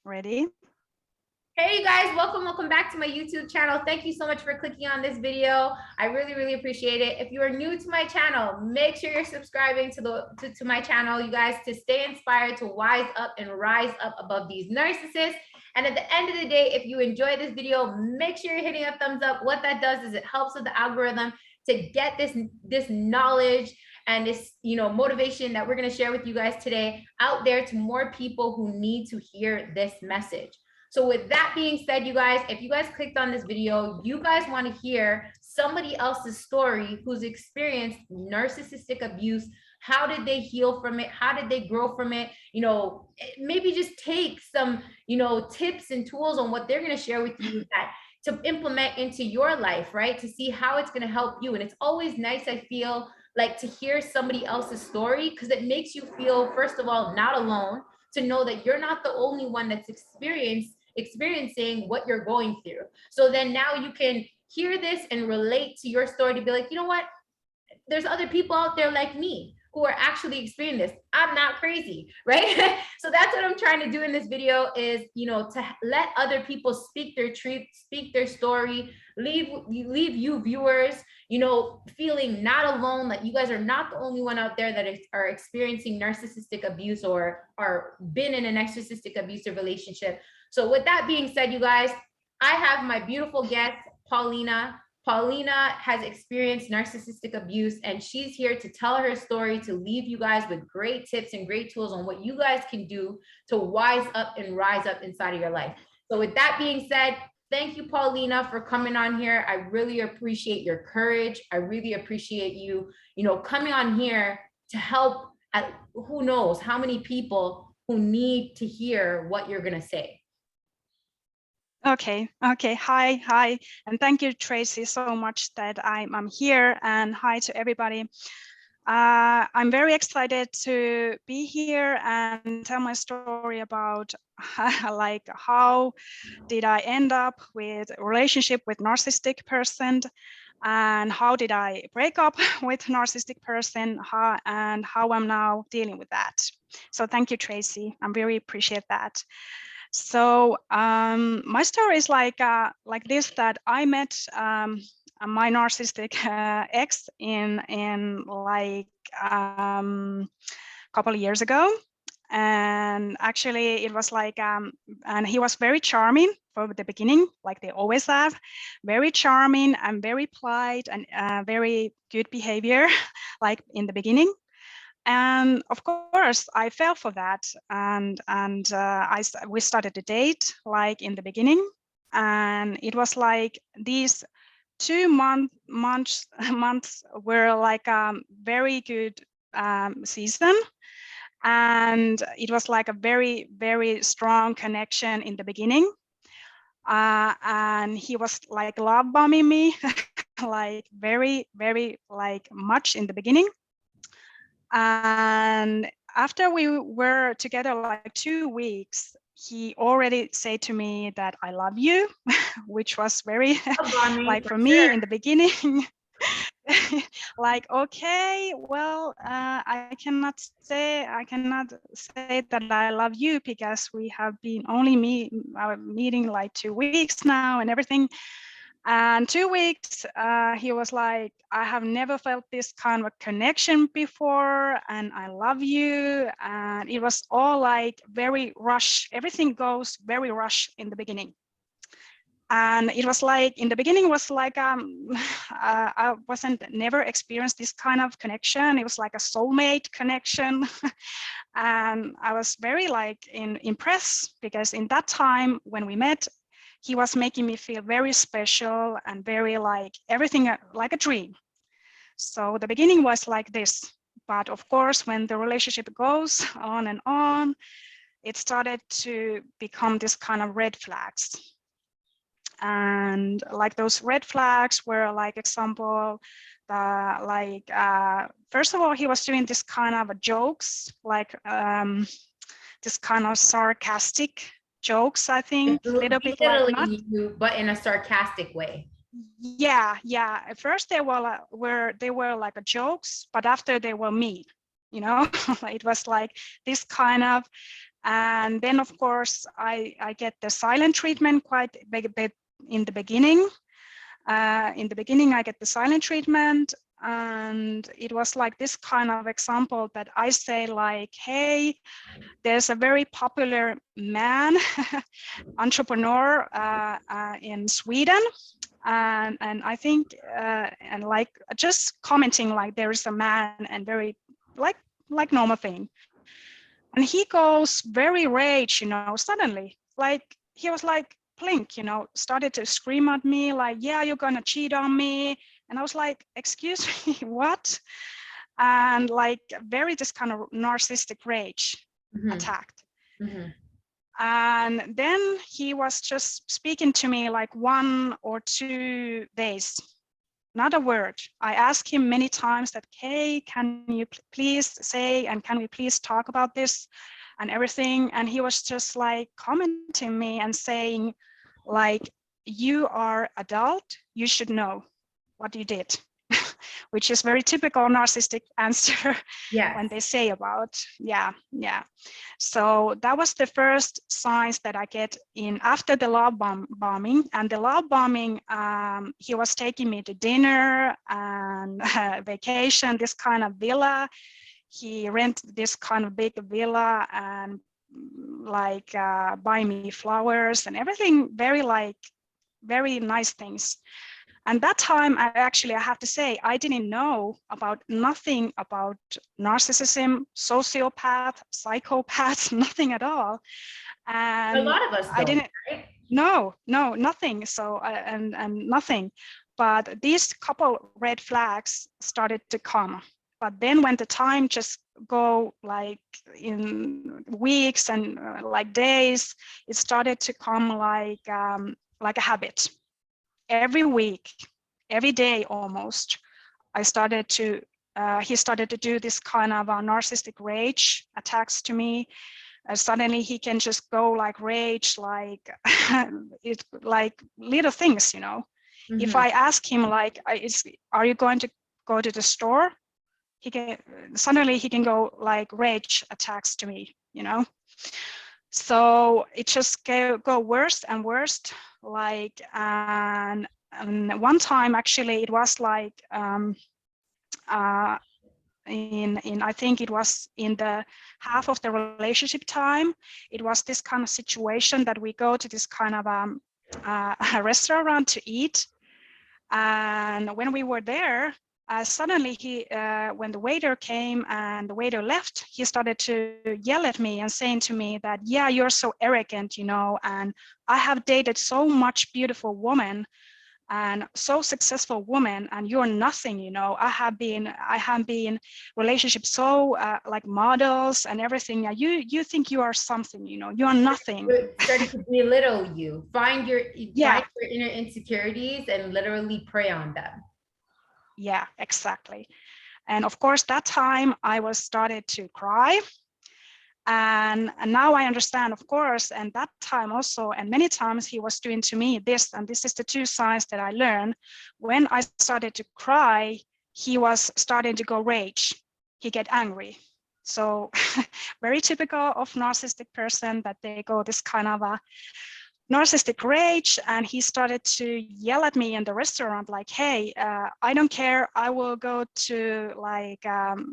Ready? Hey you guys, welcome back to my YouTube channel. Thank you so much for clicking on this video. I really appreciate it. If you are new to my channel, make sure you're subscribing to my channel, you guys, to stay inspired, to wise up and rise up above these narcissists. And at the end of the day, if you enjoy this video, make sure you're hitting a thumbs up. What that does is it helps with the algorithm to get this knowledge and this motivation that we're going to share with you guys today out there to more people who need to hear this message. So with that being said, you guys, if you guys clicked on this video, you guys want to hear somebody else's story who's experienced narcissistic abuse. How did they heal from it? How did they grow from it? Maybe just take some, tips and tools on what they're going to share with you that to implement into your life, right? To see how it's going to help you. And it's always nice, I feel like, to hear somebody else's story, because it makes you feel, first of all, not alone, to know that you're not the only one that's experiencing what you're going through. So then now you can hear this and relate to your story to be like, you know what? There's other people out there like me who are actually experiencing this. I'm not crazy, right? So that's what I'm trying to do in this video is, to let other people speak their truth, speak their story, leave you viewers, feeling not alone, that you guys are not the only one out there that are experiencing narcissistic abuse or are been in a narcissistic abusive relationship. So with that being said, you guys, I have my beautiful guest, Pauliina. Pauliina has experienced narcissistic abuse, and she's here to tell her story, to leave you guys with great tips and great tools on what you guys can do to wise up and rise up inside of your life. So with that being said, thank you, Pauliina, for coming on here. I really appreciate your courage. I really appreciate you, coming on here to help who knows how many people who need to hear what you're going to say. Okay. Hi. And thank you, Tracy, so much that I'm here, and hi to everybody. I'm very excited to be here and tell my story about like how did I end up with a relationship with narcissistic person, and how did I break up with narcissistic person, and how I'm now dealing with that. So thank you, Tracy. I very appreciate that. So my story is like this, that I met my narcissistic ex in like couple of years ago, and actually it was like and he was very charming from the beginning, like they always have, very charming and very polite and very good behavior like in the beginning. And of course, I fell for that, and we started to date like in the beginning, and it was like these 2 months were like very good season, and it was like a very strong connection in the beginning, and he was like love bombing me like very like much in the beginning. And after we were together like 2 weeks, he already said to me that I love you, which was very like for me in the beginning. Like, okay, well, I cannot say that I love you because we have been only meeting like 2 weeks now and everything. And 2 weeks, he was like, I have never felt this kind of connection before, and I love you. And it was all like very rush. Everything goes very rush in the beginning. And it was like, in the beginning was like, I never experienced this kind of connection. It was like a soulmate connection. And I was very like impressed, because in that time when we met, he was making me feel very special and very like everything like a dream. So the beginning was like this, but of course, when the relationship goes on and on, it started to become this kind of red flags. And like those red flags were like example, first of all, he was doing this kind of jokes, like this kind of sarcastic jokes, I think, a little bit like not, but in a sarcastic way. Yeah. At first they were like a jokes, but after they were mean, It was like this kind of And then, of course, I get the silent treatment quite a bit in the beginning. I get the silent treatment, and it was like this kind of example that I say like, hey, there's a very popular man, entrepreneur in Sweden. And I think, and like just commenting like there is a man and very like normal thing. And he goes very rage, suddenly, like he was like blink, started to scream at me like, yeah, you're gonna cheat on me. And I was like, excuse me, what? And like very this kind of narcissistic rage attacked. And then he was just speaking to me like 1 or 2 days, not a word. I asked him many times that, hey, can you please say, and can we please talk about this and everything? And he was just like commenting me and saying like, you are adult, you should know what you did. Which is very typical narcissistic answer when they say about, yeah. So that was the first signs that I get in after the love bombing. And the love bombing, he was taking me to dinner and vacation, this kind of villa. He rented this kind of big villa and like buy me flowers and everything, very nice things. And that time, I have to say, I didn't know nothing about narcissism, sociopath, psychopaths, nothing at all. And a lot of us don't, I didn't. Right? No, nothing. So and nothing. But these couple red flags started to come. But then when the time just go like in weeks and like days, it started to come like a habit. Every week, every day almost, he started to do this kind of narcissistic rage attacks to me. Suddenly he can just go like rage, like it's like little things, If I ask him like, are you going to go to the store? He can go like rage attacks to me, So it just go worse and worse. Like, and one time actually it was like in I think it was in the half of the relationship time. It was this kind of situation that we go to this kind of a restaurant to eat, and when we were there, suddenly when the waiter came and the waiter left, he started to yell at me and saying to me that, yeah, you're so arrogant, and I have dated so much beautiful women and so successful woman, and you're nothing, I have been relationships so like models and everything. You think you are something, you're nothing. Starting to belittle you, find your inner insecurities and literally prey on them. Yeah, exactly. And of course, that time I was started to cry. And now I understand, of course, and that time also, and many times he was doing to me this, and this is the 2 signs that I learned. When I started to cry, he was starting to go rage. He get angry. So very typical of narcissistic person that they go this kind of a narcissistic rage, and he started to yell at me in the restaurant like, hey, I don't care, I will go to like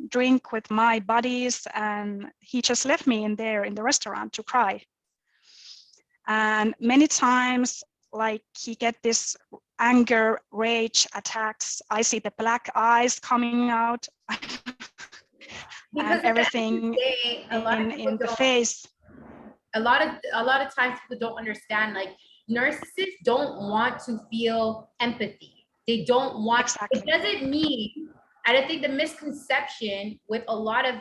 drink with my buddies. And he just left me in there in the restaurant to cry. And many times like he get this anger rage attacks. I see the black eyes coming out and everything in the face. A lot of times people don't understand, like, narcissists don't want to feel empathy. They don't want, It doesn't mean, and I think the misconception with a lot of,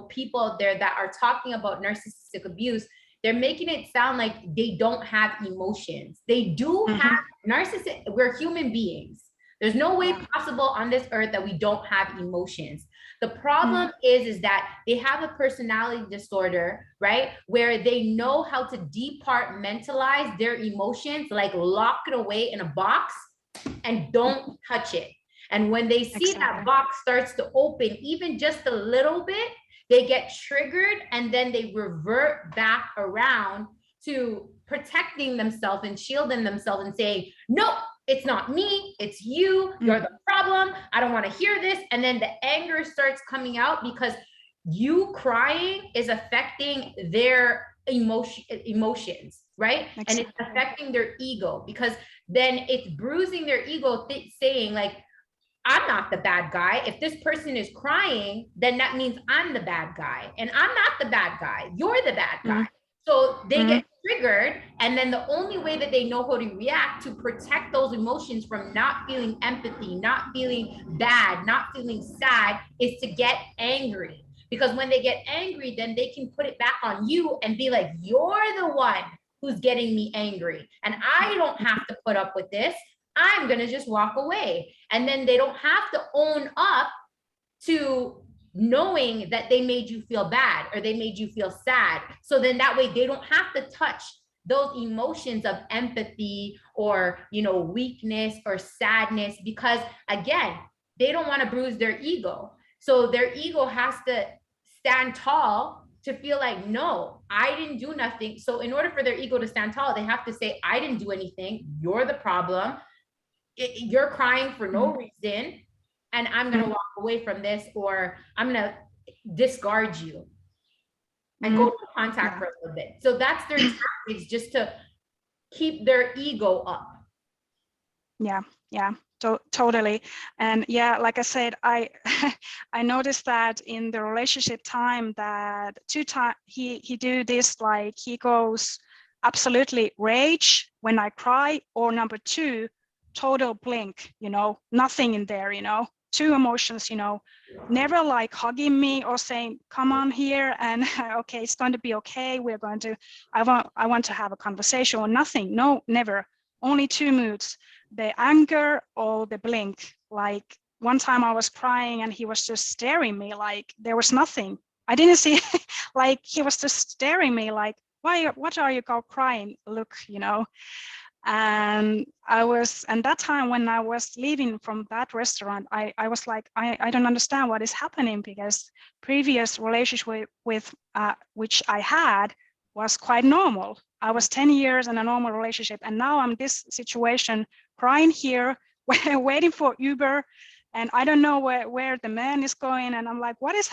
people out there that are talking about narcissistic abuse, they're making it sound like they don't have emotions. They do have narcissists. We're human beings. There's no way possible on this earth that we don't have emotions. The problem is that they have a personality disorder, right? Where they know how to departmentalize their emotions, like lock it away in a box and don't touch it. And when they see that box starts to open even just a little bit, they get triggered and then they revert back around to protecting themselves and shielding themselves and saying, no, it's not me, it's you, you're the problem, I don't want to hear this. And then the anger starts coming out because you crying is affecting their emotions, right? Exactly. And it's affecting their ego, because then it's bruising their ego, saying like, I'm not the bad guy. If this person is crying, then that means I'm the bad guy, and I'm not the bad guy. You're the bad guy. So they get triggered, and then the only way that they know how to react to protect those emotions from not feeling empathy, not feeling bad, not feeling sad, is to get angry. Because when they get angry, then they can put it back on you and be like, you're the one who's getting me angry, and I don't have to put up with this. I'm going to just walk away. And then they don't have to own up to knowing that they made you feel bad or they made you feel sad. So then that way they don't have to touch those emotions of empathy or, you know, weakness or sadness, because again, they don't want to bruise their ego. So their ego has to stand tall to feel like, no, I didn't do nothing. So in order for their ego to stand tall, they have to say, I didn't do anything. You're the problem. You're crying for no reason, and I'm going to walk away from this, or I'm going to discard you and go to contact for a little bit. So that's their tactics, just to keep their ego up. Yeah, totally. And yeah, like I said, I I noticed that in the relationship time that he do this, like he goes absolutely rage when I cry, or number two, total blink, you know, nothing in there, you know, two emotions, you know, never like hugging me or saying, come on here and okay, it's going to be okay, we're going to, I want to have a conversation, or nothing. No, never. Only two moods, the anger or the blink. Like one time I was crying and he was just staring me like there was nothing. I didn't see, like he was just staring me like, what are you crying? Look, you know. And that time when I was leaving from that restaurant, I was like, I don't understand what is happening, because previous relationship with which I had was quite normal. I was 10 years in a normal relationship, and now I'm this situation, crying here, waiting for Uber, and I don't know where the man is going, and I'm like, what is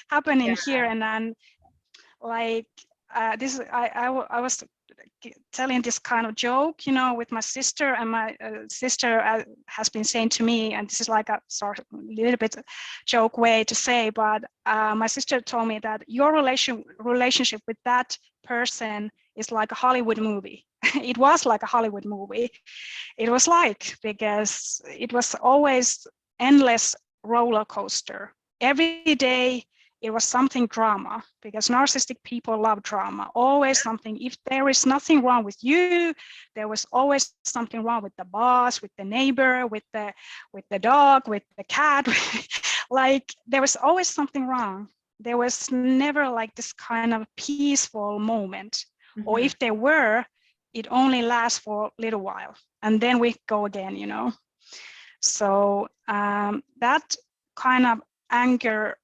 happening here? And then like this, I was telling this kind of joke, you know, with my sister, and my sister has been saying to me, and this is like a sort of little bit joke way to say, but my sister told me that your relationship with that person is like a Hollywood movie. It was like a Hollywood movie. It was like, because it was always endless roller coaster. Every day it was something drama, because narcissistic people love drama. Always something. If there is nothing wrong with you, there was always something wrong with the boss, with the neighbor, with the dog, with the cat. Like there was always something wrong. There was never like this kind of peaceful moment. Or if there were, it only lasts for a little while, and then we go again, you know. So that kind of anger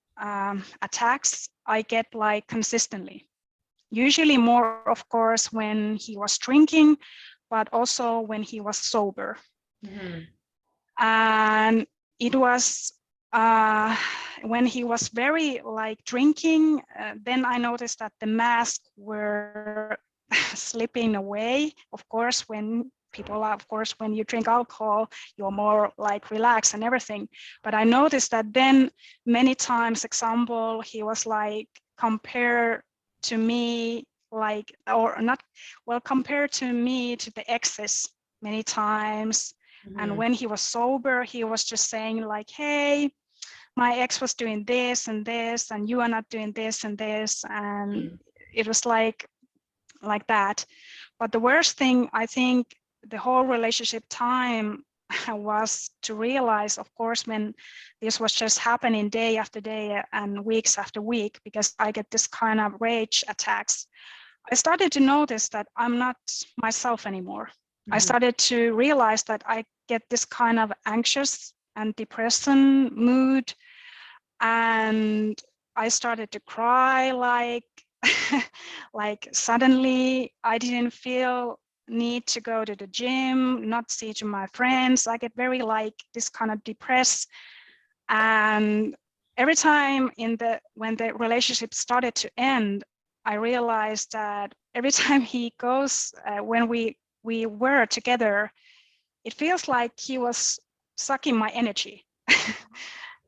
attacks I get like consistently, usually more of course when he was drinking, but also when he was sober. And it was when he was very like drinking, then I noticed that the masks were slipping away. Of course, when people are, of course, when you drink alcohol, you're more like relaxed and everything. But I noticed that then many times, example, he was like compared to me, like, or not, well, compared to me to the exes many times. And when he was sober, he was just saying like, hey, my ex was doing this, and you are not doing this and this. And it was like that. But the worst thing, I think, the whole relationship time was to realize, of course, when this was just happening day after day and weeks after week, because I get this kind of rage attacks, I started to notice that I'm not myself anymore. I started to realize that I get this kind of anxious and depressing mood, and I started to cry, like suddenly I didn't feel need to go to the gym, not see to my friends. I get very like this kind of depressed. And every time when the relationship started to end, I realized that every time he goes, when we were together, it feels like he was sucking my energy.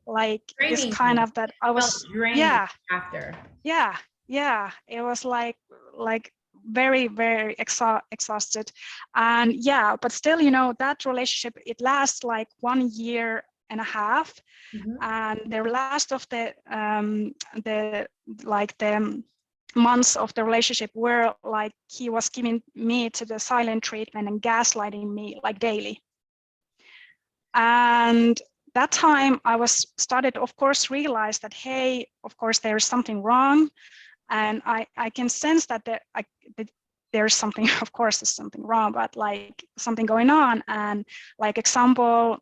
Like this Draining kind you. of that I Felt was, drained yeah, after. yeah. It was like very, very exhausted. And yeah, but still, you know, that relationship, it lasts like 1.5 years. And the last of the months of the relationship were like he was giving me to the silent treatment and gaslighting me like daily. And that time I was started, of course, realize that, hey, of course there is something wrong. And I can sense that there's something, of course there's something wrong, but like something going on. And like example,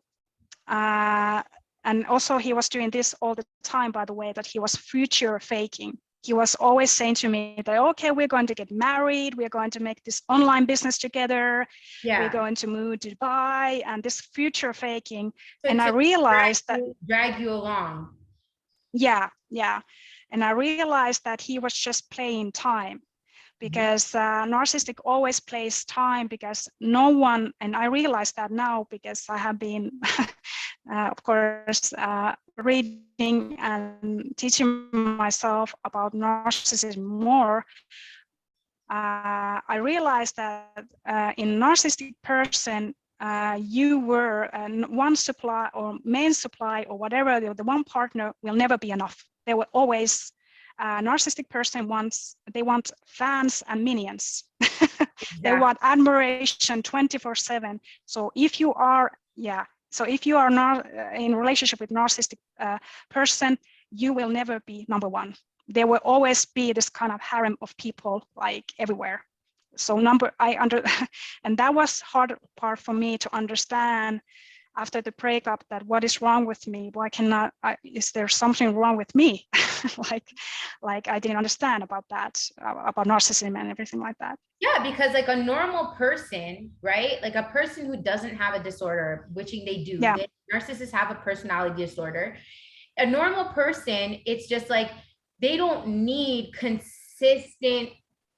and also he was doing this all the time, by the way, that he was future faking. He was always saying to me that, okay, we're going to get married, we're going to make this online business together, we're going to move to Dubai, and this future faking. So and I realized drag you along. Yeah. And I realized that he was just playing time, because narcissistic always plays time, because no one, and I realize that now because I have been, of course, reading and teaching myself about narcissism more. I realized that in narcissistic person, you were one supply or main supply or whatever, the one partner will never be enough. There will always, narcissistic person they want fans and minions. They want admiration 24/7. So if you are, not in relationship with narcissistic person, you will never be number one. There will always be this kind of harem of people like everywhere. So and that was hard part for me to understand after the breakup, that what is wrong with me? Why cannot is there something wrong with me? like I didn't understand about that, about narcissism and everything like that. Yeah, because like a normal person, right? Like a person who doesn't have a disorder, which they do. Yeah. Narcissists have a personality disorder. A normal person, it's just like they don't need consistent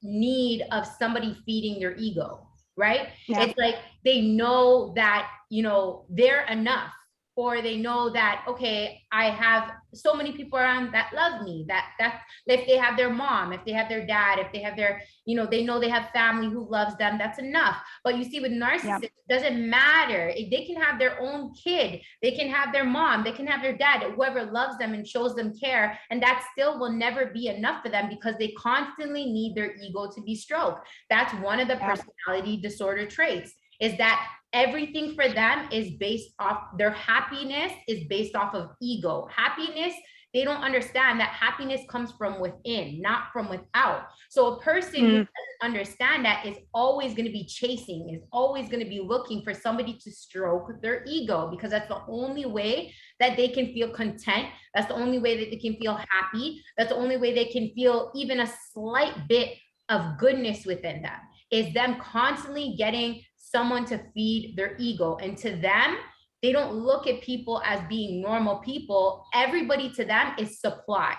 need of somebody feeding their ego, right? Yeah. It's like they know that, you know, they're enough, or they know that, okay, I have so many people around that love me, that if they have their mom, if they have their dad, if they have their, you know they have family who loves them, that's enough. But you see with narcissists, it doesn't matter. They can have their own kid, they can have their mom, they can have their dad, whoever loves them and shows them care, and that still will never be enough for them, because they constantly need their ego to be stroked. That's one of the personality disorder traits, is that everything for them is based off, their happiness is based off of ego. Happiness, they don't understand that happiness comes from within, not from without. So a person who doesn't understand that is always going to be chasing, is always going to be looking for somebody to stroke their ego, because that's the only way that they can feel content. That's the only way that they can feel happy. That's the only way they can feel even a slight bit of goodness within them, is them constantly getting someone to feed their ego. And to them, they don't look at people as being normal people. Everybody to them is supply.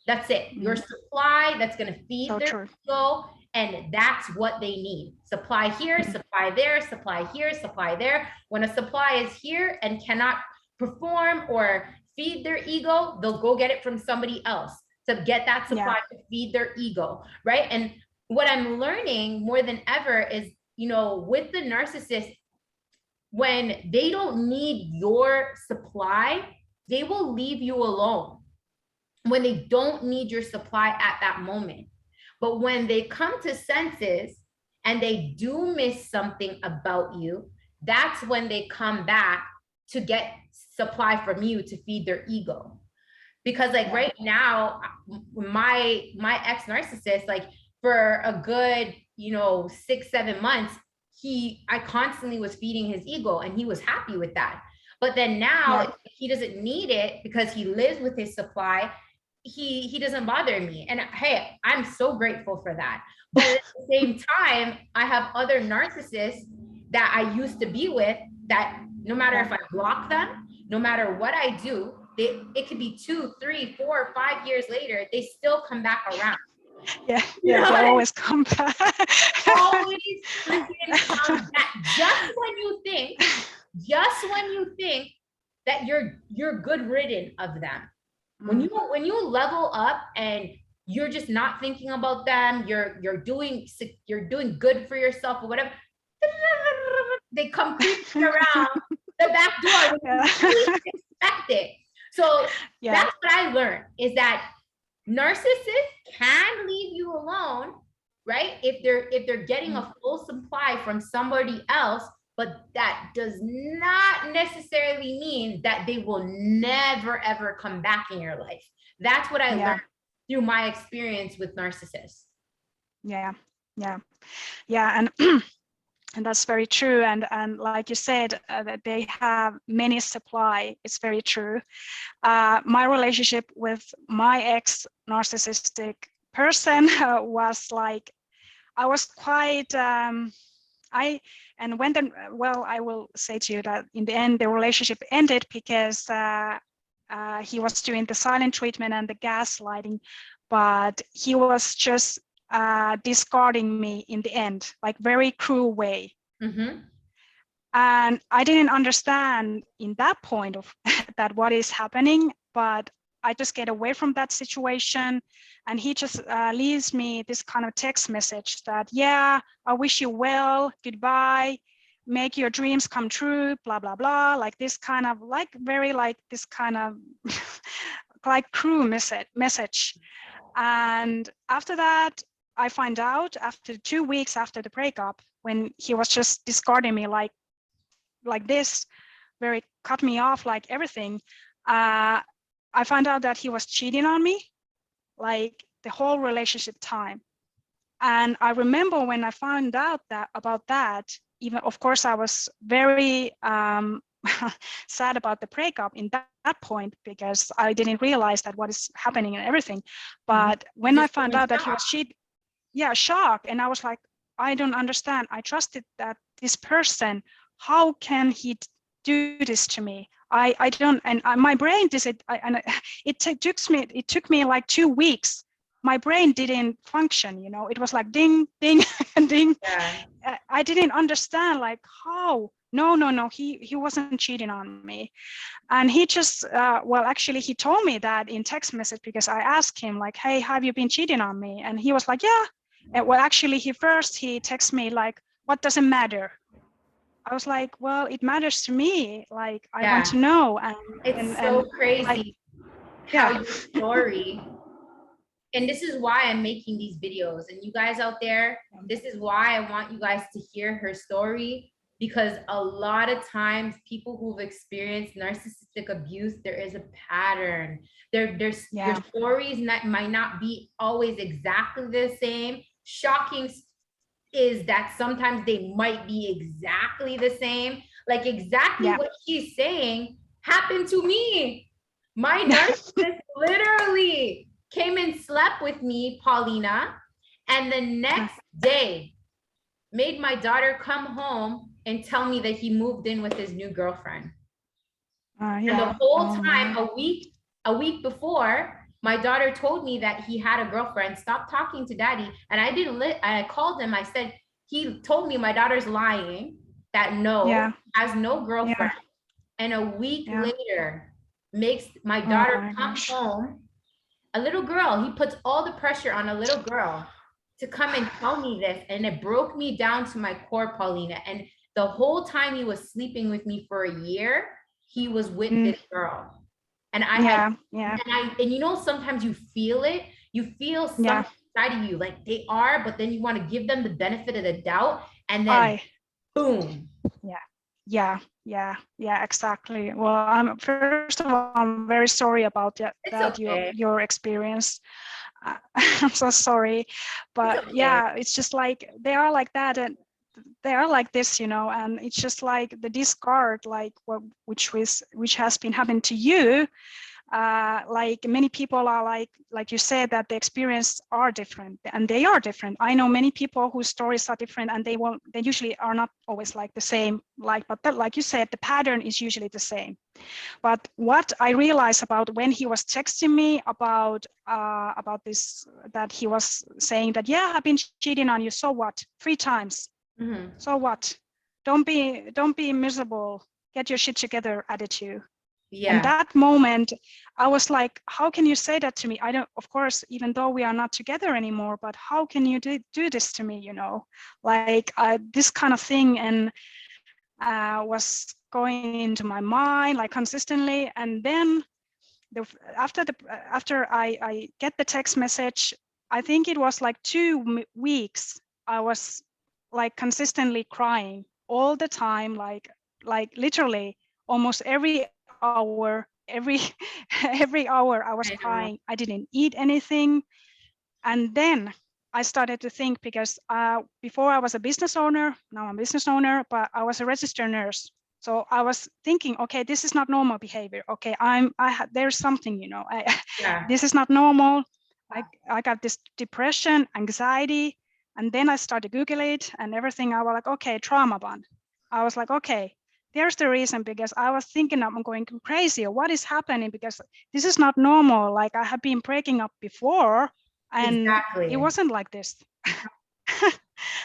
That's it. Your supply that's going to feed their ego. And that's what they need. Supply here, supply there, supply here, supply there. When a supply is here and cannot perform or feed their ego, they'll go get it from somebody else to get that supply to feed their ego, right? And what I'm learning more than ever is, you know, with the narcissist, when they don't need your supply, they will leave you alone when they don't need your supply at that moment. But when they come to senses and they do miss something about you, that's when they come back to get supply from you to feed their ego. Because like right now, my ex-narcissist, like for a good, 6-7 months, I constantly was feeding his ego and he was happy with that. But then now he doesn't need it because he lives with his supply. he doesn't bother me. And hey, I'm so grateful for that. But at the same time, I have other narcissists that I used to be with that no matter if I block them, no matter what I do, it could be 2, 3, 4, 5 years later, they still come back around. Yeah, yeah, they always come back. Always freaking come back. Just when you think that you're good ridden of them. When you level up and you're just not thinking about them, you're doing good for yourself or whatever, they come creeping around the back door. You expect it. So that's what I learned, is that narcissists can leave you alone, right? If they're getting a full supply from somebody else, but that does not necessarily mean that they will never ever come back in your life. That's what I learned through my experience with narcissists. And that's very true. And like you said, that they have many supply. It's very true. My relationship with my ex narcissistic person was like, I was quite, I will say to you that in the end, the relationship ended because he was doing the silent treatment and the gaslighting, but he was just discarding me in the end, like very cruel way. And I didn't understand in that point of that what is happening, but I just get away from that situation. And he just leaves me this kind of text message that, yeah, I wish you well, goodbye, make your dreams come true, blah, blah, blah. Like this kind of like very like this kind of like cruel message. And after that, I find out after 2 weeks after the breakup, when he was just discarding me like this, very cut me off, like everything. I found out that he was cheating on me, like the whole relationship time. And I remember when I found out about that, even of course I was very sad about the breakup in that point, because I didn't realize that what is happening and everything. But when I found out that he was cheating, shock. And I was like, I don't understand. I trusted that this person. How can he do this to me? I don't, and my brain did it. It took me like 2 weeks. My brain didn't function. It was like ding, ding, ding. Yeah. I didn't understand like how. No, he wasn't cheating on me. And he just, actually he told me that in text message, because I asked him like, hey, have you been cheating on me? And he was like, yeah. And actually he texted me like, what does it matter? I was like, well, it matters to me. Like, I want to know. And it's so crazy how your story, and this is why I'm making these videos. And you guys out there, this is why I want you guys to hear her story, because a lot of times people who've experienced narcissistic abuse, there is a pattern. Your stories might not be always exactly the same. Shocking is that sometimes they might be exactly the same. Like exactly what she's saying happened to me. My narcissist literally came and slept with me, Pauliina, and the next day made my daughter come home and tell me that he moved in with his new girlfriend. And the whole time, a week before, my daughter told me that he had a girlfriend. Stop talking to daddy. And I called him. I said, he told me my daughter's lying, that has no girlfriend. And a week later makes my daughter come home, a little girl. He puts all the pressure on a little girl to come and tell me this. And it broke me down to my core, Pauliina. And the whole time he was sleeping with me for a year, he was with this girl. And and sometimes you feel it. You feel something inside of you, like they are, but then you want to give them the benefit of the doubt, and then boom. Yeah, exactly. Well, first of all, I'm very sorry about that your experience. I'm so sorry, but it's just like they are like that, and they are like this, and it's just like the discard, like which has been happening to you. like many people are like you said, that the experience are different, and they are different. I know many people whose stories are different, and they usually are not always like the same, but like you said, the pattern is usually the same. But what I realized about when he was texting me about this, that he was saying that, yeah, I've been cheating on you, so what, 3 times. So what? Don't be miserable, get your shit together attitude. Yeah. And that moment, I was like, how can you say that to me? I don't, of course, even though we are not together anymore, but how can you do this to me, you know? Like this kind of thing, and was going into my mind like consistently. And then after I get the text message, I think it was like 2 weeks, I was like consistently crying all the time, like literally almost every hour, every hour I was crying. I didn't eat anything. And then I started to think, because before I was a business owner, now I'm a business owner, but I was a registered nurse. So I was thinking, okay, this is not normal behavior. Okay, there's something, you know, this is not normal. I got this depression, anxiety, and then I started Googling it and everything. I was like, okay, trauma bond. I was like, okay, there's the reason, because I was thinking I'm going crazy, or what is happening, because this is not normal. Like I have been breaking up before, and it wasn't like this.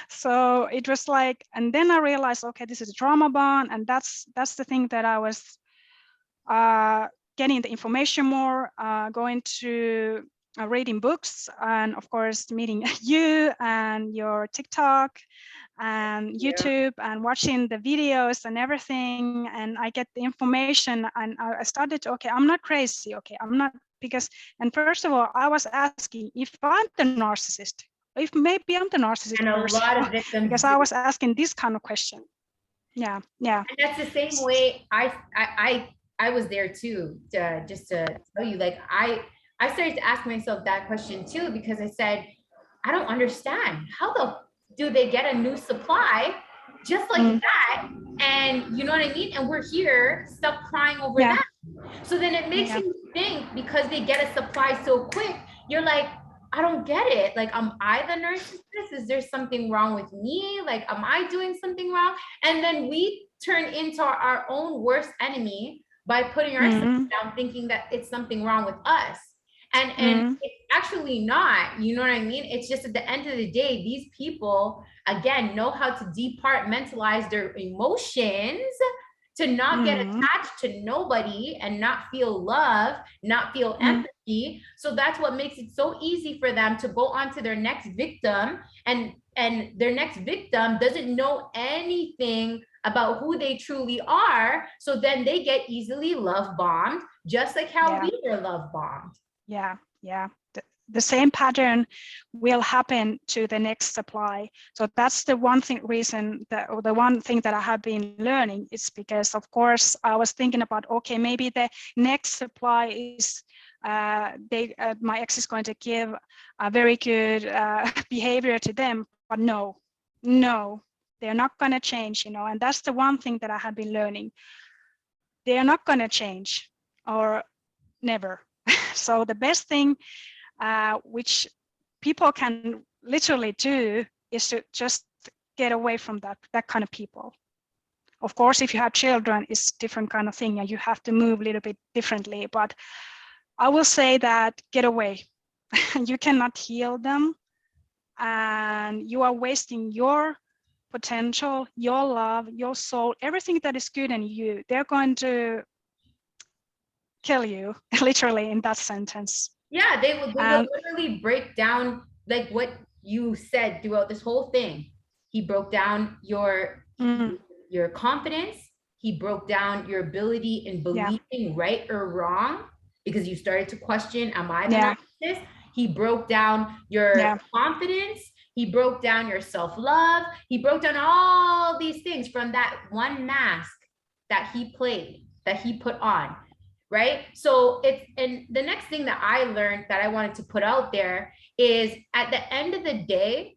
So it was like, and then I realized, okay, this is a trauma bond, and that's the thing that I was getting the information more, going to reading books, and of course meeting you and your TikTok and YouTube, and watching the videos and everything, and I get the information, and I started to, okay, I'm not crazy, okay, I'm not, because, and first of all, I was asking if I'm the narcissist, if maybe I'm the narcissist and a person, lot of victims because I was asking this kind of question. Yeah. And that's the same way I was there too, just to tell you, like I started to ask myself that question too, because I said, I don't understand, how do they get a new supply just like that? And you know what I mean? And we're here stuck crying over that. So then it makes you think, because they get a supply so quick, you're like, I don't get it. Like, am I the narcissist? Is there something wrong with me? Like, am I doing something wrong? And then we turn into our own worst enemy by putting ourselves down, thinking that it's something wrong with us. And it's actually not, you know what I mean? It's just at the end of the day, these people, again, know how to departmentalize their emotions, to not get attached to nobody and not feel love, not feel empathy. So that's what makes it so easy for them to go on to their next victim, and their next victim doesn't know anything about who they truly are. So then they get easily love bombed, just like how we were love bombed. Yeah. The same pattern will happen to the next supply. So that's the one reason that, or the one thing that I have been learning, is because, of course, I was thinking about, okay, maybe the next supply is my ex is going to give a very good behavior to them, but no, they're not going to change, you know. And that's the one thing that I have been learning. They are not going to change, or never. So the best thing which people can literally do is to just get away from that kind of people. Of course, if you have children, it's a different kind of thing, and you have to move a little bit differently. But I will say that get away. You cannot heal them, and you are wasting your potential, your love, your soul, everything that is good in you. They're going to kill you, literally, in that sentence. Yeah, they will literally break down, like what you said throughout this whole thing. He broke down your confidence. He broke down your ability in believing right or wrong, because you started to question, am I the narcissist? He broke down your confidence. He broke down your self-love. He broke down all these things from that one mask that he played, that he put on. Right? So and the next thing that I learned that I wanted to put out there is, at the end of the day,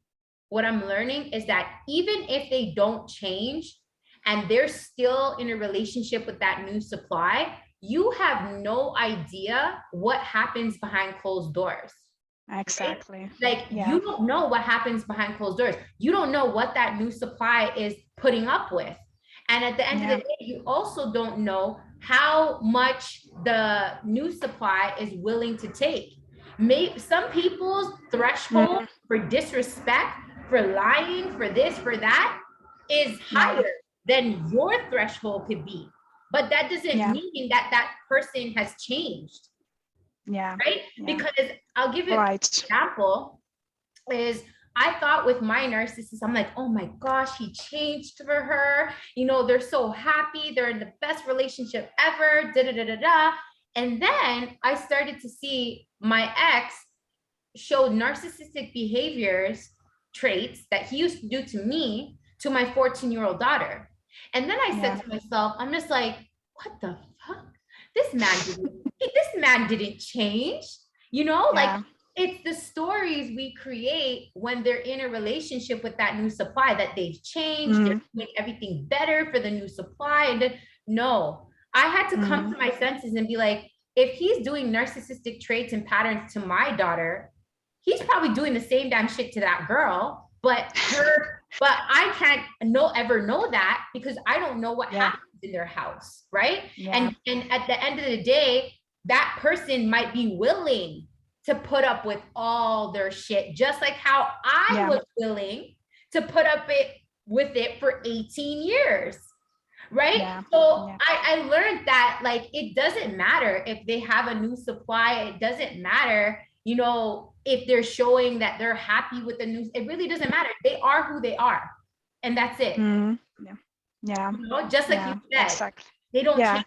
what I'm learning is that even if they don't change and they're still in a relationship with that new supply, you have no idea what happens behind closed doors. Exactly. Right? Like you don't know what happens behind closed doors. You don't know what that new supply is putting up with. And at the end of the day, you also don't know how much the new supply is willing to take. Maybe some people's threshold for disrespect, for lying, for this, for that is higher than your threshold could be. But that doesn't mean that that person has changed. Right? Because I'll give you an example is I thought with my narcissist, I'm like, oh my gosh, he changed for her. You know, they're so happy. They're in the best relationship ever. Da, da, da, da, da. And then I started to see my ex show narcissistic behaviors, traits that he used to do to me, to my 14-year-old daughter. And then I said to myself, I'm just like, what the fuck? This man didn't change, you know, like it's the stories we create when they're in a relationship with that new supply that they've changed, they're doing everything better for the new supply. And no, I had to come to my senses and be like, if he's doing narcissistic traits and patterns to my daughter, he's probably doing the same damn shit to that girl, but I can't ever know that because I don't know what happens in their house, right? And at the end of the day, that person might be willing to put up with all their shit, just like how I was willing to put up with it for 18 years, right? So I learned that like, it doesn't matter if they have a new supply, it doesn't matter, you know, if they're showing that they're happy with the news, it really doesn't matter. They are who they are. And that's it. You know, just like you said, they don't change.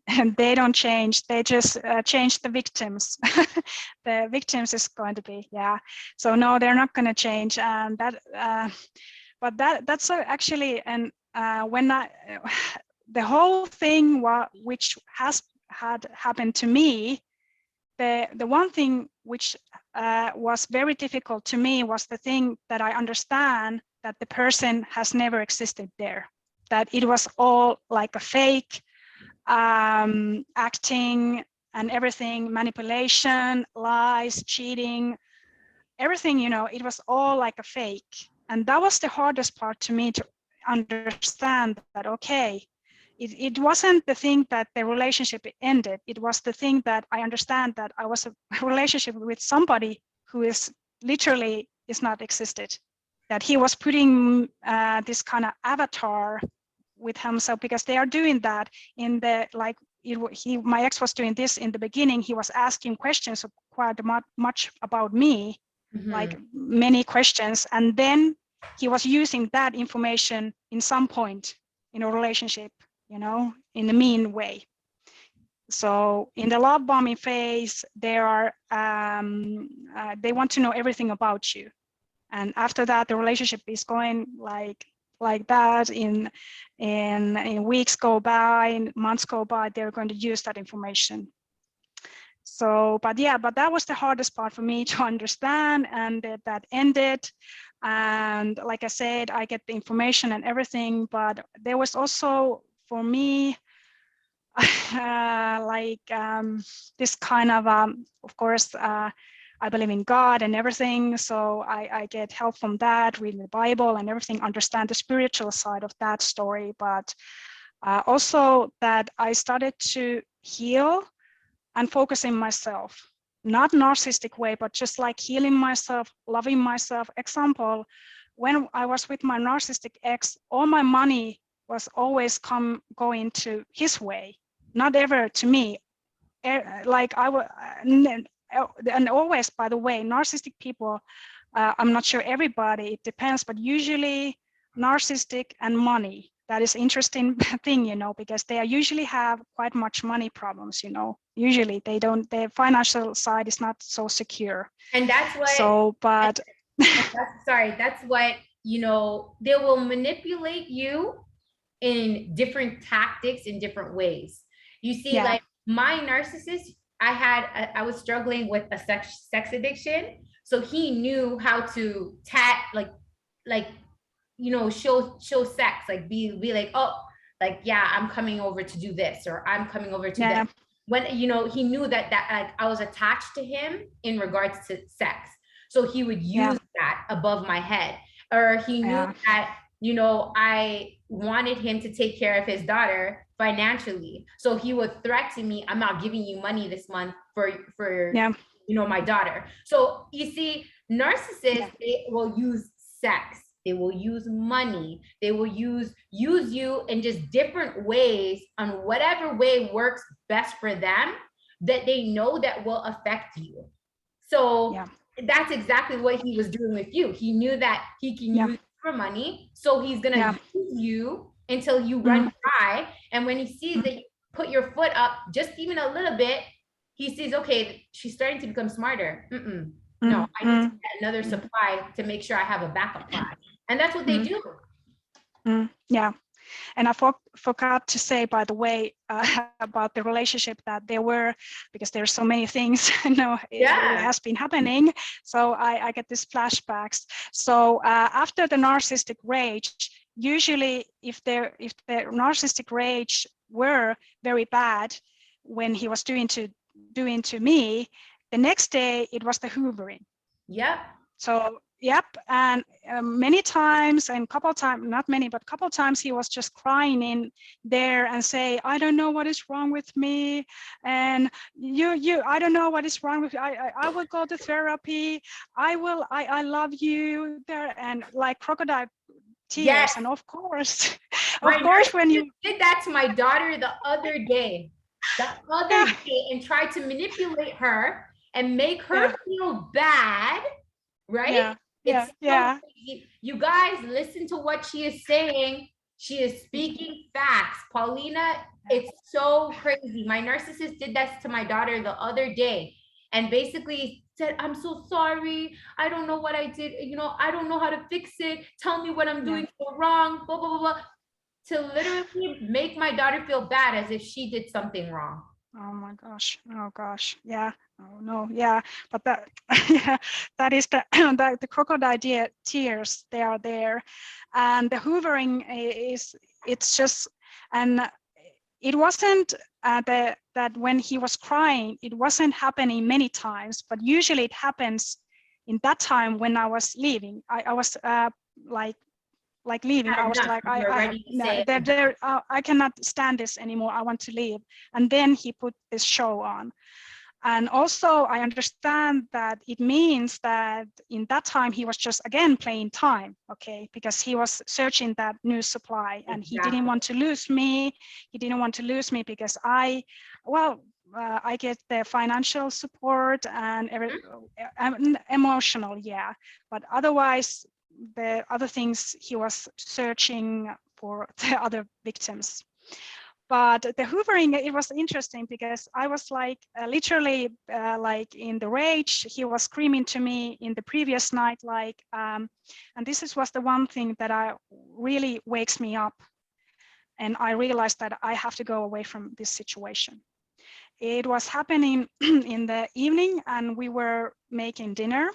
And they don't change. They just change the victims. The victims is going to be, So no, they're not going to change. And but that's actually, and when the whole thing which had happened to me, the one thing which was very difficult to me was the thing that I understand that the person has never existed there, that it was all like a fake, acting and everything, manipulation, lies, cheating, everything, you know, it was all like a fake. And that was the hardest part to me to understand that, okay, it wasn't the thing that the relationship ended. It was the thing that I understand that I was a relationship with somebody who is literally is not existed, that he was putting this kind of avatar with himself, because they are doing that in the, like, my ex was doing this in the beginning. He was asking questions quite much about me, like many questions. And then he was using that information in some point in a relationship, you know, in a mean way. So in the love bombing phase, they are, they want to know everything about you. And after that, the relationship is going like that. In weeks go by, in months go by, they're going to use that information. So, but that was the hardest part for me to understand, and that ended. And like I said, I get the information and everything, but there was also for me, this kind of course, I believe in God and everything, so I get help from that, reading the Bible and everything, understand the spiritual side of that story. But also that I started to heal and focus in myself, not narcissistic way, but just like healing myself, loving myself. Example, when I was with my narcissistic ex, all my money was always going to his way, not ever to me. Like I was, and always, by the way, narcissistic people, I'm not sure everybody, it depends, but usually narcissistic and money, that is interesting thing, you know, because they usually have quite much money problems, you know. Usually they don't, their financial side is not so secure. And that's what, so, but that's what, you know, they will manipulate you in different tactics, in different ways. You see, like my narcissist, I was struggling with a sex addiction. So he knew how to like, you know, show sex, like be like, oh, like, yeah, I'm coming over to do this, or I'm coming over to yeah. that. When, you know, he knew that like I was attached to him in regards to sex. So he would use that above my head. Or he knew that, you know, I wanted him to take care of his daughter financially. So he would threaten me, I'm not giving you money this month for you know, my daughter. So you see, narcissists, they will use sex, they will use money, they will use you in just different ways, on whatever way works best for them, that they know that will affect you. So that's exactly what he was doing with you. He knew that he can use for money, so he's gonna use you until you run dry. And when he sees that you put your foot up just even a little bit, he sees, okay, she's starting to become smarter. No, I need to get another supply to make sure I have a backup plan. And that's what they do. Yeah. And I forgot to say, by the way, about the relationship, that there were, because there's so many things, you know, it has been happening. So I get these flashbacks. So after the narcissistic rage, usually if the narcissistic rage were very bad when he was doing to me, the next day it was the hoovering. Yep. So and many times, and couple times, not many, but couple times, he was just crying in there and say, I don't know what is wrong with me, and I don't know what is wrong with you. I will go to therapy. I love you there, and like crocodile tears. And of course, when you did that to my daughter the other day, and tried to manipulate her and make her feel bad, right? It's so crazy. You guys, listen to what she is saying. She is speaking facts. Pauliina, it's so crazy. My narcissist did that to my daughter the other day, and basically said, I'm so sorry. I don't know what I did. You know, I don't know how to fix it. Tell me what I'm doing so wrong, blah, blah, blah, blah. To literally make my daughter feel bad as if she did something wrong. Oh my gosh. Oh gosh. Yeah. Oh no. Yeah. But that, that is the crocodile tears. They are there, and the hoovering it's just, and it wasn't that when he was crying, it wasn't happening many times, but usually it happens in that time when I was leaving. I was like leaving. I was like, I cannot stand this anymore. I want to leave. And then he put this show on. And also I understand that it means that in that time he was just again playing time, okay, because he was searching that new supply, and he didn't want to lose me. He didn't want to lose me because I get the financial support and emotional, but otherwise the other things he was searching for the other victims. But the hoovering, it was interesting because I was like literally like in the rage. He was screaming to me in the previous night, like, and this was the one thing that really wakes me up. And I realized that I have to go away from this situation. It was happening in the evening, and we were making dinner.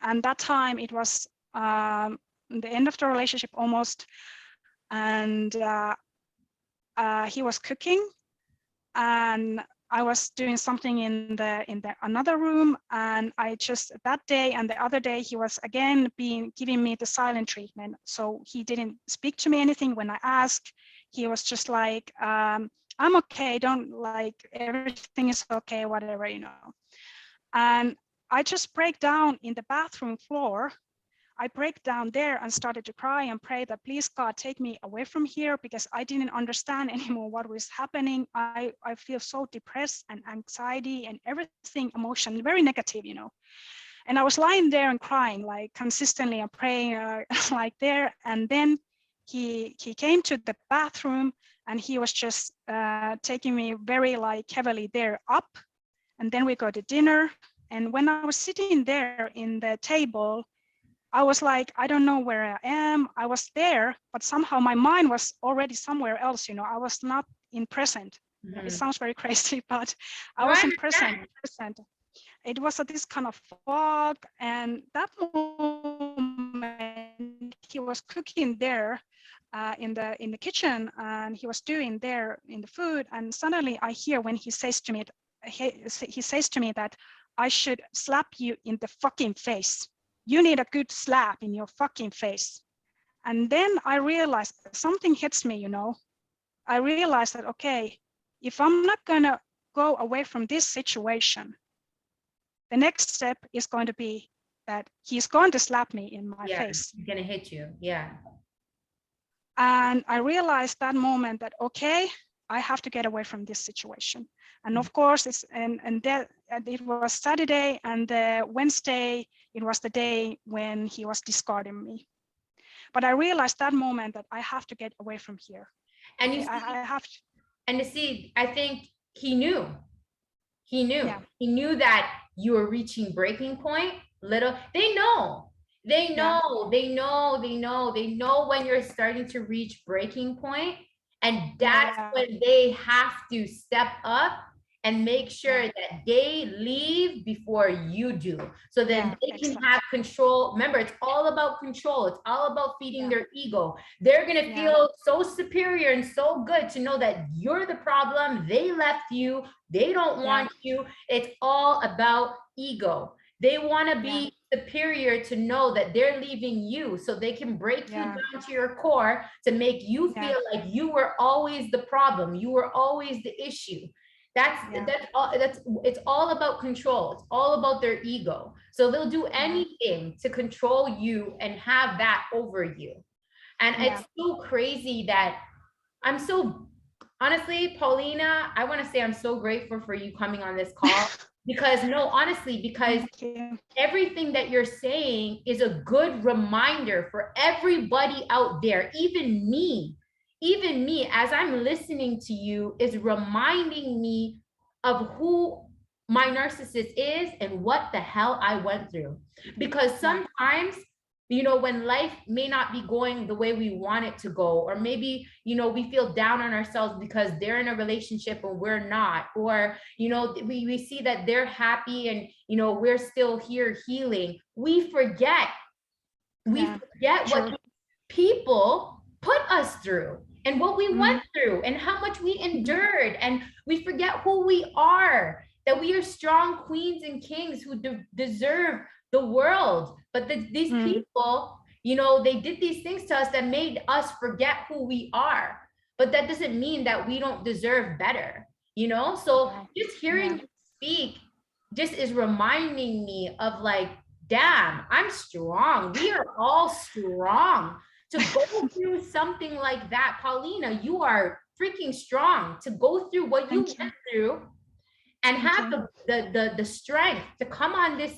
And that time it was the end of the relationship almost, and he was cooking, and I was doing something in the another room, and I just that day and the other day he was again giving me the silent treatment. So he didn't speak to me anything when I asked. He was just like, I'm okay, don't, like, everything is okay, whatever, you know. And I just break down in the bathroom floor. I break down there and started to cry and pray that, please God, take me away from here, because I didn't understand anymore what was happening. I feel so depressed and anxiety and everything, emotion, very negative, you know. And I was lying there and crying, like consistently and praying like there. And then he came to the bathroom, and he was just taking me very like heavily there up. And then we go to dinner. And when I was sitting there in the table, I was like, I don't know where I am. I was there, but somehow my mind was already somewhere else. You know, I was not in present. It sounds very crazy, but I wasn't present. It was this kind of fog. And that moment he was cooking there, in the kitchen, and he was doing there in the food, and suddenly I hear when he says to me that I should slap you in the fucking face. You need a good slap in your fucking face. And then I realized something hits me, I realized that, okay, if I'm not gonna go away from this situation, the next step is going to be that he's going to slap me in my face. He's gonna hit you, yeah. And I realized that moment that, okay, I have to get away from this situation. And of course, it was Saturday, and Wednesday, it was the day when he was discarding me. But I realized that moment that I have to get away from here. And you see, I have to. And to see, I think he knew. He knew. Yeah. He knew that you were reaching breaking point. They know. They know. Yeah. They know when you're starting to reach breaking point. And that's when they have to step up and make sure that they leave before you do. So then they can have control. Remember, it's all about control. It's all about feeding their ego. They're gonna feel so superior and so good to know that you're the problem. They left you. They don't want you. It's all about ego. They wanna be superior to know that they're leaving you, so they can break you down to your core to make you feel like you were always the problem. You were always the issue. It's all about control. It's all about their ego. So they'll do anything to control you and have that over you. And it's so crazy that honestly, Pauliina, I want to say I'm so grateful for you coming on this call because everything that you're saying is a good reminder for everybody out there, even me, as I'm listening to you, is reminding me of who my narcissist is and what the hell I went through. Because sometimes, when life may not be going the way we want it to go, or maybe, we feel down on ourselves because they're in a relationship and we're not, or, we see that they're happy and, we're still here healing. We forget what people put us through and what we went through and how much we endured, and we forget who we are, that we are strong queens and kings who deserve the world. But these people, they did these things to us that made us forget who we are. But that doesn't mean that we don't deserve better, So just hearing you speak just is reminding me of like, damn, I'm strong. We are all strong. To go through something like that, Pauliina, you are freaking strong to go through what you went through and have the strength to come on this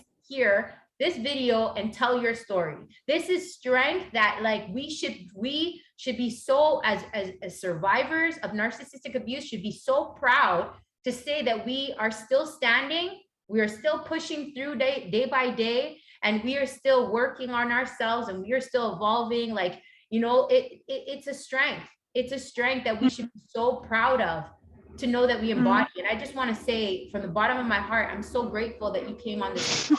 video and tell your story. This is strength that like we should be so, as survivors of narcissistic abuse, should be so proud to say that we are still standing, we are still pushing through day by day, and we are still working on ourselves, and we are still evolving. Like, it's a strength. It's a strength that we should be so proud of, to know that we embody it. I just want to say from the bottom of my heart, I'm so grateful that you came on this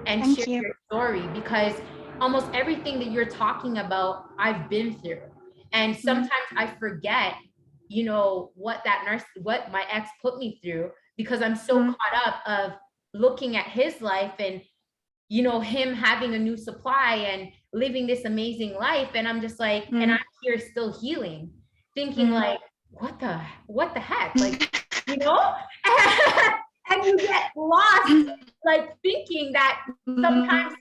and shared your story, because almost everything that you're talking about, I've been through. And sometimes I forget, what my ex put me through, because I'm so caught up of looking at his life and, him having a new supply and living this amazing life. And I'm just like, and I'm here still healing, thinking like, what the heck? Like, and you get lost, like thinking that sometimes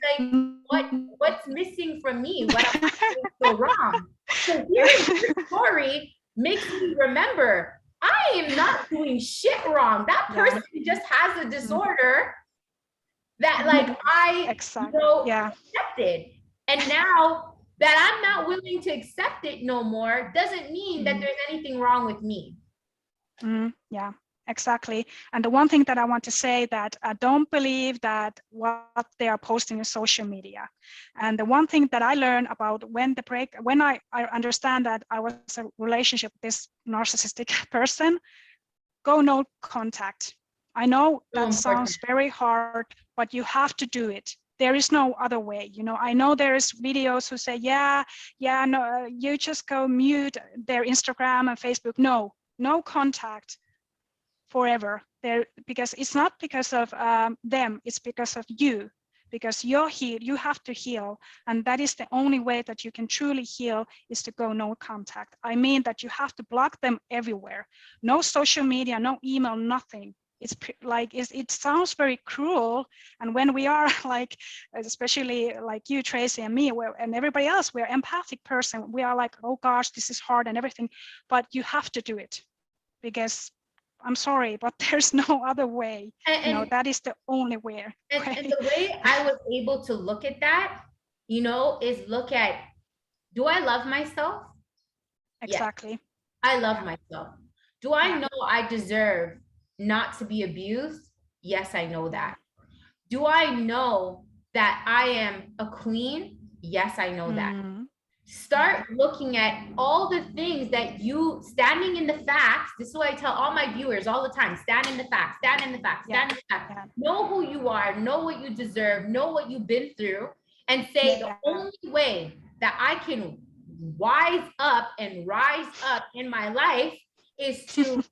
like what's missing from me, what I'm doing so wrong. So hearing your story makes me remember I am not doing shit wrong. That person just has a disorder that like I accepted. And now that I'm not willing to accept it no more doesn't mean that there's anything wrong with me. Yeah, exactly. And the one thing that I want to say that I don't believe that what they are posting in social media. And the one thing that I learned about when I understand that I was in a relationship with this narcissistic person, go no contact. I know that sounds very hard, but you have to do it. There is no other way. You know, I know there's videos who say, no, you just go mute their Instagram and Facebook. No contact forever there, because it's not because of them, it's because of you, because you're healed. You have to heal, and that is the only way that you can truly heal, is to go no contact. I mean that you have to block them everywhere. No social media, no email, nothing. It's like, it sounds very cruel, and when we are like, especially like you, Tracy, and me, and everybody else, we're empathic person, we are like, oh gosh, this is hard and everything, but you have to do it, because I'm sorry, but there's no other way. And that is the only way. And the way I was able to look at that, is look at, do I love myself? Exactly. Yes, I love myself. Do I know I deserve not to be abused? Yes, I know that. Do I know that I am a queen? Yes, I know that. Start looking at all the things that you, standing in the facts. This is what I tell all my viewers all the time: stand in the facts, stand in the facts, stand in the facts. Know who you are, know what you deserve, know what you've been through, and say the only way that I can wise up and rise up in my life is to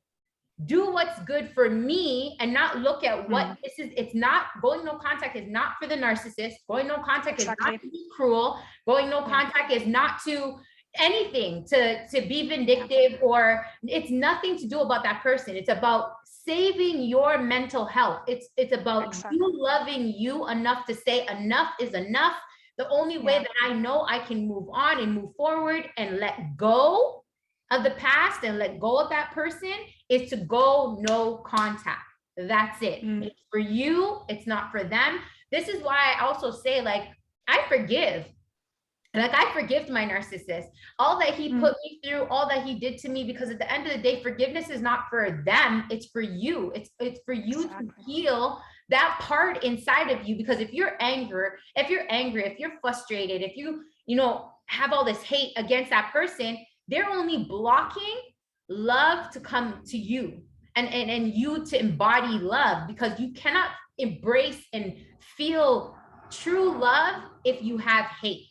do what's good for me, and not look at what this is. It's not, going no contact is not for the narcissist. Going no contact is not to be cruel. Going no contact is not to anything to be vindictive, or it's nothing to do about that person. It's about saving your mental health. It's about you loving you enough to say enough is enough. The only way that I know I can move on and move forward and let go of the past and let go of that person is to go no contact. That's it. It's for you, it's not for them. This is why I also say, like, I forgive. Like, I forgive my narcissist, all that he put me through, all that he did to me, because at the end of the day, forgiveness is not for them, it's for you. It's for you to heal that part inside of you. Because if you're angry, if you're frustrated, if you have all this hate against that person, they're only blocking love to come to you, and you to embody love, because you cannot embrace and feel true love if you have hate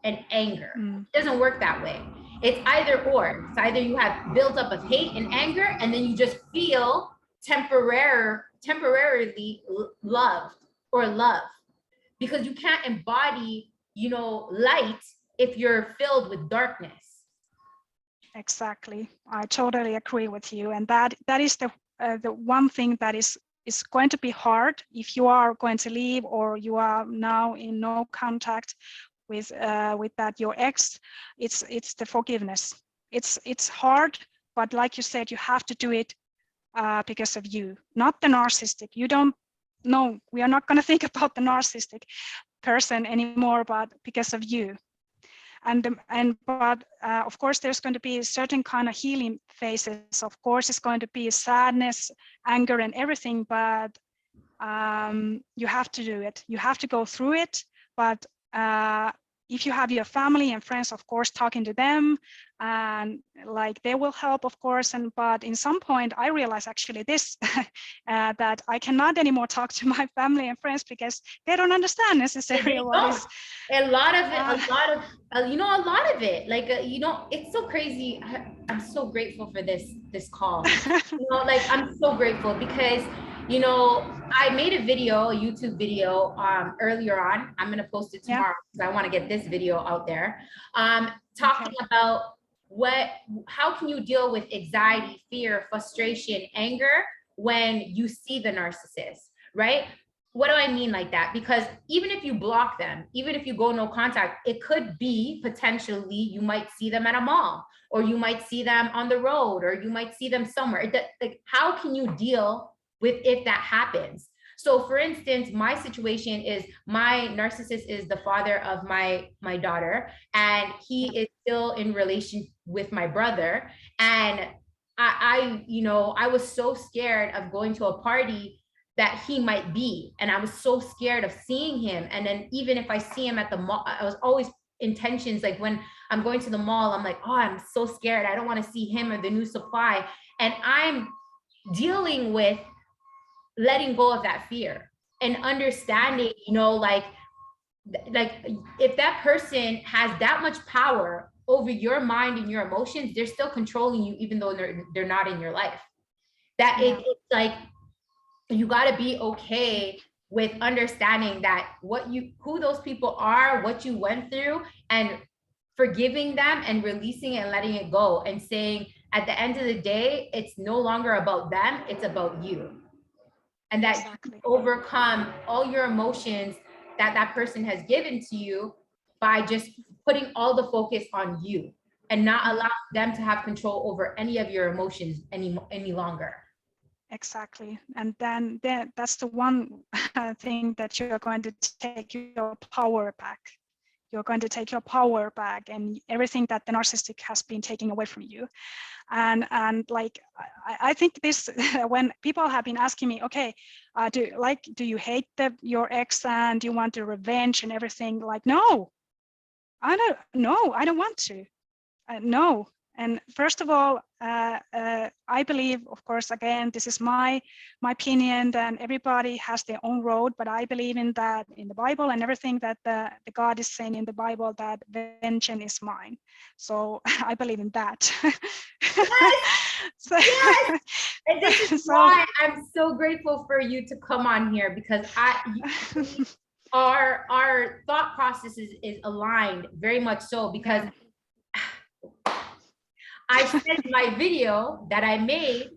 and anger. It doesn't work that way. It's either or. It's either you have built up of hate and anger, and then you just feel temporarily loved or love, because you can't embody light if you're filled with darkness. Exactly. I totally agree with you. And that is the one thing that is going to be hard if you are going to leave, or you are now in no contact with that your ex. It's the forgiveness. It's hard, but like you said, you have to do it because of you, not the narcissistic. You don't know. We are not going to think about the narcissistic person anymore, but because of you. But of course, there's going to be a certain kind of healing phases. Of course, it's going to be sadness, anger, and everything, but you have to do it. You have to go through it. But if you have your family and friends, of course, talking to them, and like they will help, of course. But in some point, I realized actually this that I cannot anymore talk to my family and friends, because they don't understand necessarily what is. A lot of it. Like it's so crazy. I'm so grateful for this call. Like, I'm so grateful because I made a YouTube video earlier on. I'm gonna post it tomorrow because I want to get this video out there. Talking about how can you deal with anxiety, fear, frustration, anger when you see the narcissist, right? What do I mean like that? Because even if you block them, even if you go no contact, it could be potentially you might see them at a mall, or you might see them on the road, or you might see them somewhere. Like, how can you deal with if that happens? So for instance, my situation is my narcissist is the father of my daughter, and he is still in relation with my brother. And I was so scared of going to a party that he might be. And I was so scared of seeing him. And then even if I see him at the mall, I was always intentions, like when I'm going to the mall, I'm like, oh, I'm so scared. I don't want to see him or the new supply. And I'm dealing with letting go of that fear and understanding, like like if that person has that much power over your mind and your emotions, they're still controlling you, even though they're not in your life. That it's like, you got to be okay with understanding that who those people are, what you went through, and forgiving them and releasing it and letting it go, and saying at the end of the day, it's no longer about them, it's about you. And that you overcome all your emotions that that person has given to you by just putting all the focus on you and not allowing them to have control over any of your emotions any longer. Exactly. And then that's the one thing that you're going to take your power back. You're going to take your power back and everything that the narcissistic has been taking away from you. And like, I think this, when people have been asking me, okay, do you hate your ex and you want the revenge and everything? Like, no, I don't want to. No. And first of all, I believe, of course, again, this is my opinion, and everybody has their own road, but I believe in that, in the Bible and everything that the God is saying in the Bible, that vengeance is mine. So I believe in that. Yes. Yes. And this is why I'm so grateful for you to come on here, because our thought process is aligned very much so, because I said my video that I made,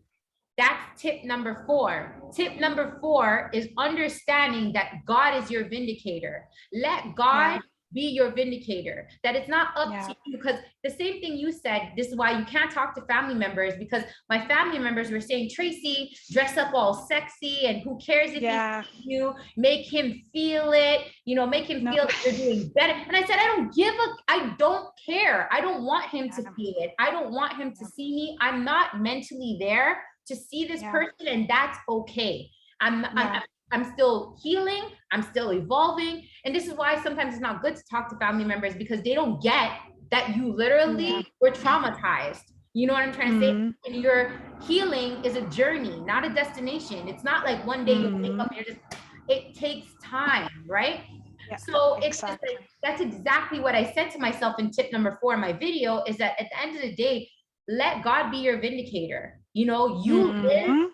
that's tip number 4. Tip number 4 is understanding that God is your vindicator. Let God be your vindicator, that it's not up to you. Because the same thing you said, this is why you can't talk to family members, because my family members were saying, Tracy, dress up all sexy, and who cares if you make him feel it, make him feel like you're doing better. And I said, I don't care. I don't want him to feel it. I don't want him to see me. I'm not mentally there to see this person, and that's okay. I'm still healing. I'm still evolving. And this is why sometimes it's not good to talk to family members, because they don't get that you literally were traumatized. You know what I'm trying to say? And your healing is a journey, not a destination. It's not like one day you wake up and it takes time, right? So it's just like, that's exactly what I said to myself in tip number 4 in my video, is that at the end of the day, let God be your vindicator. You live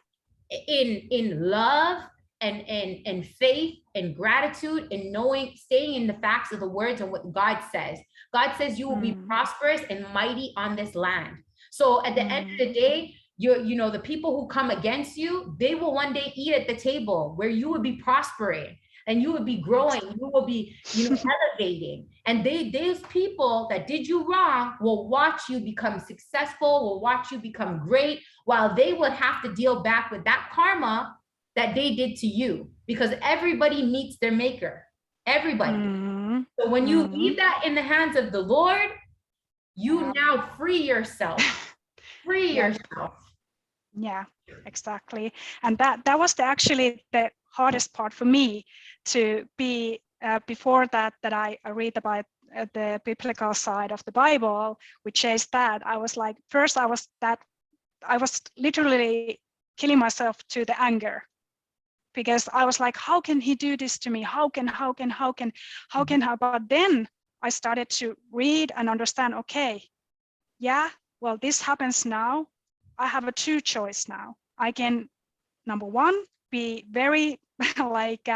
in love and faith and gratitude, and staying in the facts of the words and what God says. God says you will be prosperous and mighty on this land. So at the end of the day, the people who come against you, they will one day eat at the table where you will be prospering and you will be growing, you will be elevating. And those people that did you wrong will watch you become successful, will watch you become great, while they would have to deal back with that karma that they did to you, because everybody meets their maker. Everybody. So when you leave that in the hands of the Lord, you now free yourself. Free yourself. Yeah, exactly. And that was actually the hardest part for me, to be before that I read about the biblical side of the Bible, which says that I was like, first I was literally killing myself to the anger, because I was like, how can he do this to me? How can? But then I started to read and understand, okay, well, this happens now. I have a 2 choice now. I can, number 1, be very like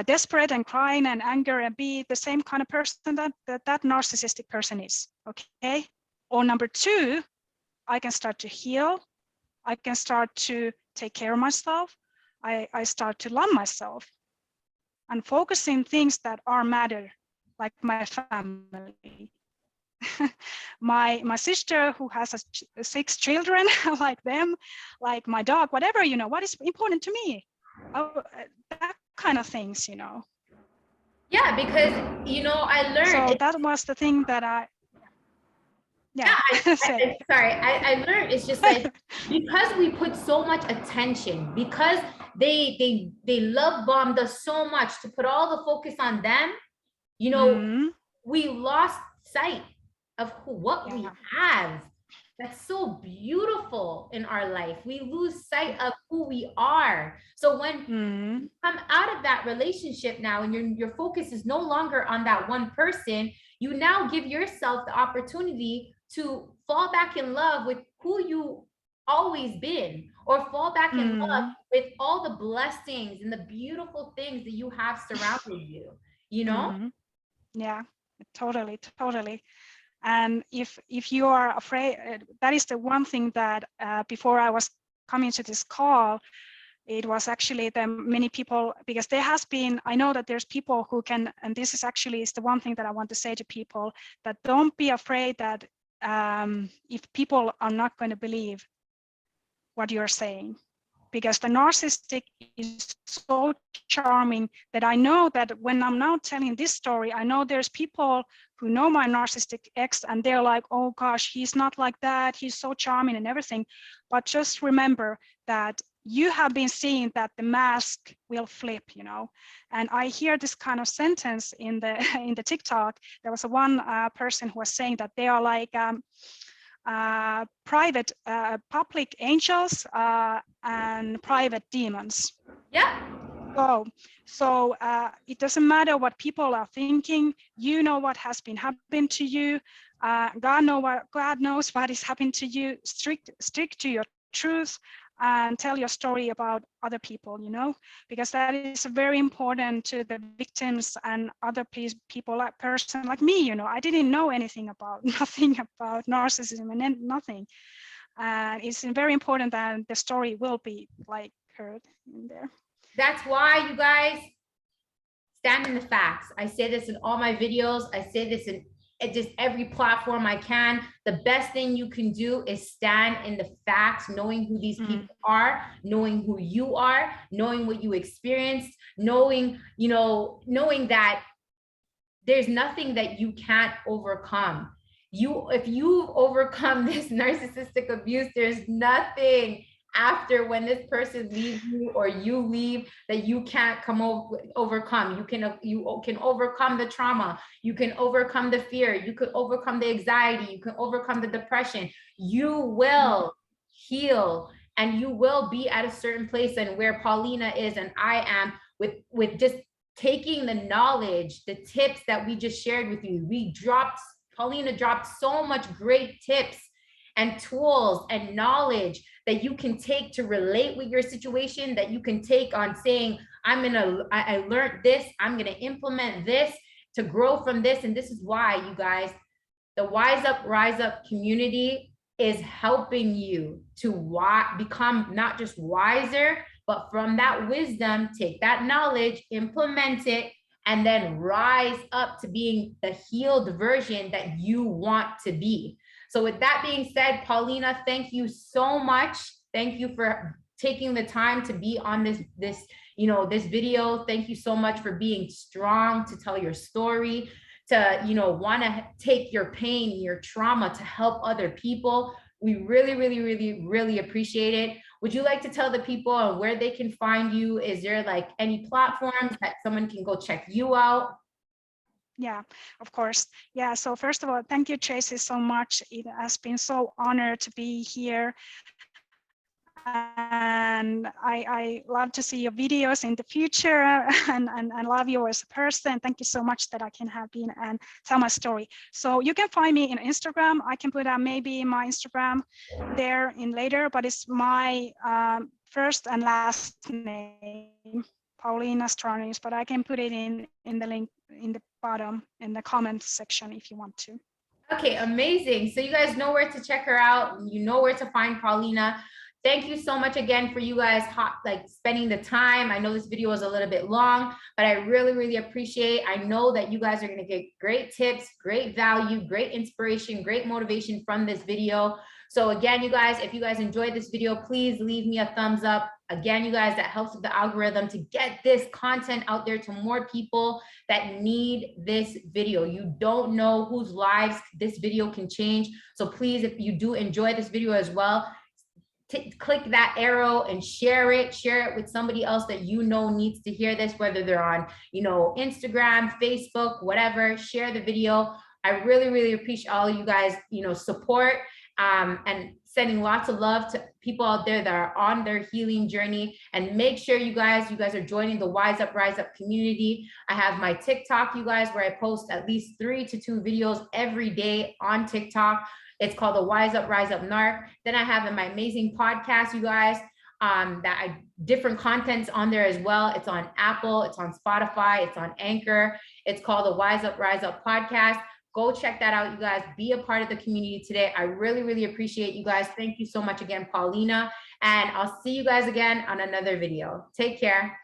desperate and crying and anger and be the same kind of person that narcissistic person is, okay? Or number 2, I can start to heal. I can start to take care of myself. I start to love myself and focusing things that are matter, like my family. my sister who has 6 children, like them, like my dog, whatever, what is important to me, that kind of things, Yeah, because I learned. So that was the thing that I learned, it's just like, because we put so much attention, because they love bombed us so much to put all the focus on them, we lost sight of what we have. That's so beautiful in our life. We lose sight of who we are. So when you come out of that relationship now and your focus is no longer on that one person, you now give yourself the opportunity to fall back in love with who you always been, or fall back in love with all the blessings and the beautiful things that you have surrounded you, you know? Yeah, totally, totally. And if you are afraid, that is the one thing that before I was coming to this call, it was actually the many people, because there has been, I know that there's people who can, and this is actually is the one thing that I want to say to people, that don't be afraid that if people are not going to believe what you're saying, because the narcissistic is so charming that I know that when I'm now telling this story, I know there's people who know my narcissistic ex and they're like, oh gosh, he's not like that, he's so charming and everything. But just remember that you have been seeing that the mask will flip, you know. And I hear this kind of sentence in the in the TikTok. There was one person who was saying that they are like private, public angels and private demons. Yeah. So it doesn't matter what people are thinking. You know what has been happening to you. God knows what is happening to you. Stick to your truth and tell your story about other people, you know, because that is very important to the victims and other people, like person like me, you know. I didn't know anything about nothing about narcissism and nothing. And it's very important that the story will be like heard in there. That's why, you guys, stand in the facts. I say this in all my videos. I say this in just every platform I can. The best thing you can do is stand in the facts, knowing who these people are, knowing who you are, knowing what you experienced, knowing, you know, knowing that there's nothing that you can't overcome. If you overcome this narcissistic abuse, there's nothing after when this person leaves you or you leave that you can't overcome. You can overcome the trauma, you can overcome the fear, you could overcome the anxiety, you can overcome the depression. You will heal, and you will be at a certain place, and where Pauliina is and I am with just taking the knowledge, the tips that we just shared with you. Pauliina dropped so much great tips and tools and knowledge that you can take to relate with your situation, that you can take on saying, I learned this, I'm gonna implement this to grow from this. And this is why, you guys, the Wise Up, Rise Up community is helping you to become not just wiser, but from that wisdom, take that knowledge, implement it, and then rise up to being the healed version that you want to be. So with that being said, Pauliina, thank you so much. Thank you for taking the time to be on this video. Thank you so much for being strong to tell your story, to, you know, want to take your pain, your trauma to help other people. We really, really, really, really appreciate it. Would you like to tell the people where they can find you? Is there like any platforms that someone can go check you out? Yeah, of course. Yeah, so first of all, thank you, Tracy, so much. It has been so honored to be here. And I love to see your videos in the future, and love you as a person. Thank you so much that I can have been and tell my story. So you can find me in Instagram. I can put maybe my Instagram there in later, but it's my first and last name, Pauliina Brings, but I can put it in the link in the bottom in the comments section if you want to. Okay, amazing. So you guys know where to check her out. You know where to find Pauliina. Thank you so much again for you guys spending the time. I know this video was a little bit long, but I really, really appreciate. I know that you guys are going to get great tips, great value, great inspiration, great motivation from this video. So again, you guys, if you guys enjoyed this video, please leave me a thumbs up. Again, you guys, that helps with the algorithm to get this content out there to more people that need this video. You don't know whose lives this video can change. So please, if you do enjoy this video as well, click that arrow and share it with somebody else that you know needs to hear this, whether they're on, you know, Instagram, Facebook, whatever. Share the video. I really, really appreciate all of you guys, you know, support. and sending lots of love to people out there that are on their healing journey. And make sure you guys are joining the Wise Up, Rise Up community. I have my TikTok, you guys, where I post at least 3 to 2 videos every day on TikTok. It's called the Wise Up, Rise Up Narc. Then I have my amazing podcast, you guys, different contents on there as well. It's on Apple, it's on Spotify, it's on Anchor. It's called the Wise Up, Rise Up podcast. Go check that out, you guys. Be a part of the community today. I really, really appreciate you guys. Thank you so much again, Pauliina. And I'll see you guys again on another video. Take care.